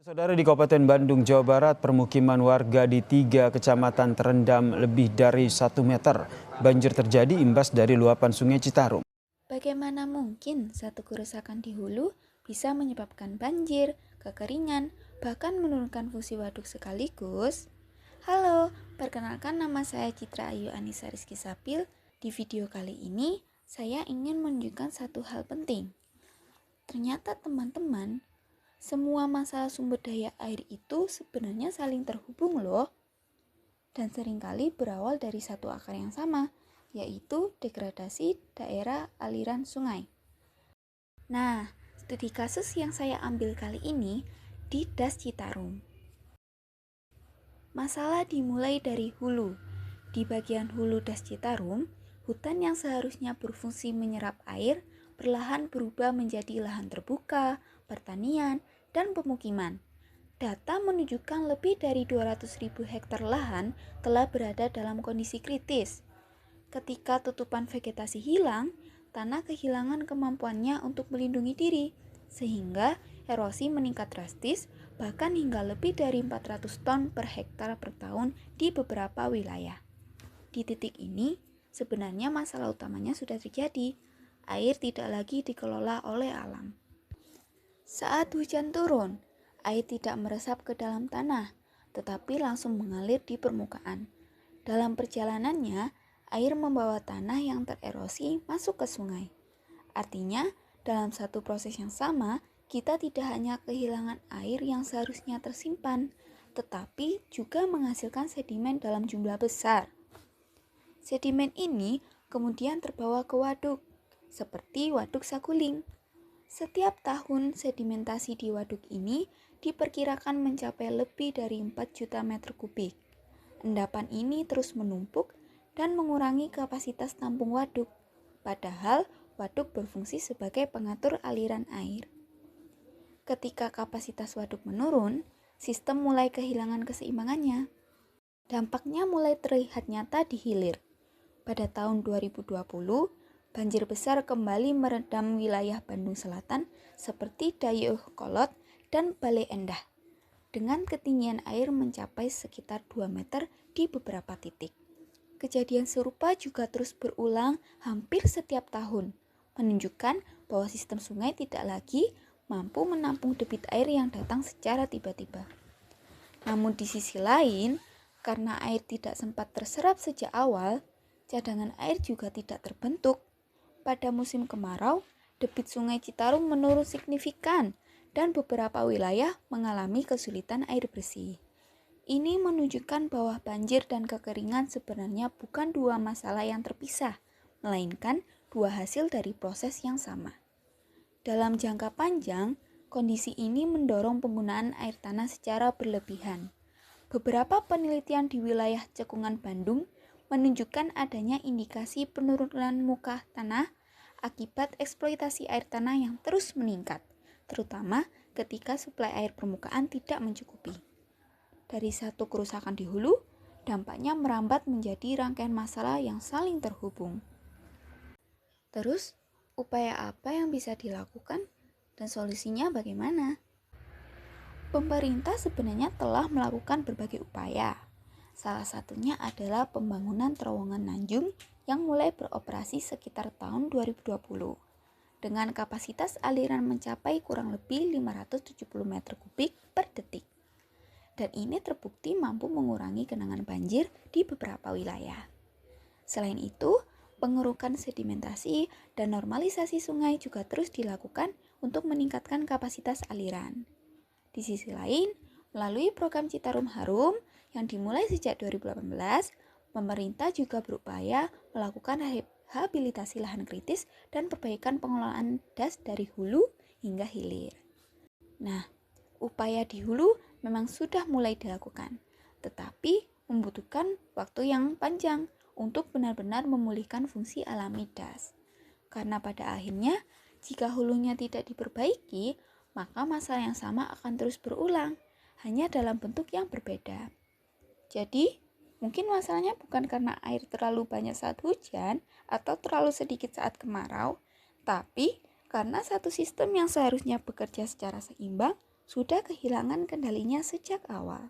Saudara, di Kabupaten Bandung, Jawa Barat, permukiman warga di 3 kecamatan terendam lebih dari 1 meter. Banjir terjadi imbas dari luapan Sungai Citarum. Bagaimana mungkin satu kerusakan di hulu bisa menyebabkan banjir, kekeringan, bahkan menurunkan fungsi waduk sekaligus? Halo, perkenalkan nama saya Citra Ayu Anissa Rizky Sapil. Di video kali ini, saya ingin menunjukkan satu hal penting. Ternyata teman-teman, semua masalah sumber daya air itu sebenarnya saling terhubung loh. Dan seringkali berawal dari satu akar yang sama, yaitu degradasi daerah aliran sungai. Nah, studi kasus yang saya ambil kali ini di Das Citarum. Masalah dimulai dari hulu. Di bagian hulu Das Citarum, hutan yang seharusnya berfungsi menyerap air perlahan berubah menjadi lahan terbuka, pertanian, dan pemukiman. Data menunjukkan lebih dari 200.000 hektar lahan telah berada dalam kondisi kritis. Ketika tutupan vegetasi hilang, tanah kehilangan kemampuannya untuk melindungi diri, sehingga erosi meningkat drastis, bahkan hingga lebih dari 400 ton per hektar per tahun di beberapa wilayah. Di titik ini, sebenarnya masalah utamanya sudah terjadi. Air tidak lagi dikelola oleh alam. Saat hujan turun, air tidak meresap ke dalam tanah, tetapi langsung mengalir di permukaan. Dalam perjalanannya, air membawa tanah yang tererosi masuk ke sungai. Artinya, dalam satu proses yang sama, kita tidak hanya kehilangan air yang seharusnya tersimpan, tetapi juga menghasilkan sedimen dalam jumlah besar. Sedimen ini kemudian terbawa ke waduk, seperti Waduk Saguling. Setiap tahun sedimentasi di waduk ini diperkirakan mencapai lebih dari 4 juta meter kubik. Endapan ini terus menumpuk dan mengurangi kapasitas tampung waduk, padahal waduk berfungsi sebagai pengatur aliran air. Ketika kapasitas waduk menurun, sistem mulai kehilangan keseimbangannya. Dampaknya mulai terlihat nyata di hilir. Pada tahun 2020, banjir besar kembali merendam wilayah Bandung Selatan seperti Dayakolot dan Bale Endah, dengan ketinggian air mencapai sekitar 2 meter di beberapa titik. Kejadian serupa juga terus berulang hampir setiap tahun, menunjukkan bahwa sistem sungai tidak lagi mampu menampung debit air yang datang secara tiba-tiba. Namun di sisi lain, karena air tidak sempat terserap sejak awal, cadangan air juga tidak terbentuk. Pada musim kemarau, debit Sungai Citarum menurun signifikan dan beberapa wilayah mengalami kesulitan air bersih. Ini menunjukkan bahwa banjir dan kekeringan sebenarnya bukan dua masalah yang terpisah, melainkan dua hasil dari proses yang sama. Dalam jangka panjang, kondisi ini mendorong penggunaan air tanah secara berlebihan. Beberapa penelitian di wilayah cekungan Bandung menunjukkan adanya indikasi penurunan muka tanah akibat eksploitasi air tanah yang terus meningkat, terutama ketika suplai air permukaan tidak mencukupi. Dari satu kerusakan di hulu, dampaknya merambat menjadi rangkaian masalah yang saling terhubung. Terus, upaya apa yang bisa dilakukan dan solusinya bagaimana? Pemerintah sebenarnya telah melakukan berbagai upaya. Salah satunya adalah pembangunan terowongan Nanjung yang mulai beroperasi sekitar tahun 2020 dengan kapasitas aliran mencapai kurang lebih 570 meter kubik per detik. Dan ini terbukti mampu mengurangi genangan banjir di beberapa wilayah. Selain itu, pengerukan sedimentasi dan normalisasi sungai juga terus dilakukan untuk meningkatkan kapasitas aliran. Di sisi lain, melalui program Citarum Harum yang dimulai sejak 2018, pemerintah juga berupaya melakukan rehabilitasi lahan kritis dan perbaikan pengelolaan das dari hulu hingga hilir. Nah, upaya di hulu memang sudah mulai dilakukan, tetapi membutuhkan waktu yang panjang untuk benar-benar memulihkan fungsi alami das. Karena pada akhirnya, jika hulunya tidak diperbaiki, maka masalah yang sama akan terus berulang, hanya dalam bentuk yang berbeda. Jadi, mungkin masalahnya bukan karena air terlalu banyak saat hujan atau terlalu sedikit saat kemarau, tapi karena satu sistem yang seharusnya bekerja secara seimbang sudah kehilangan kendalinya sejak awal.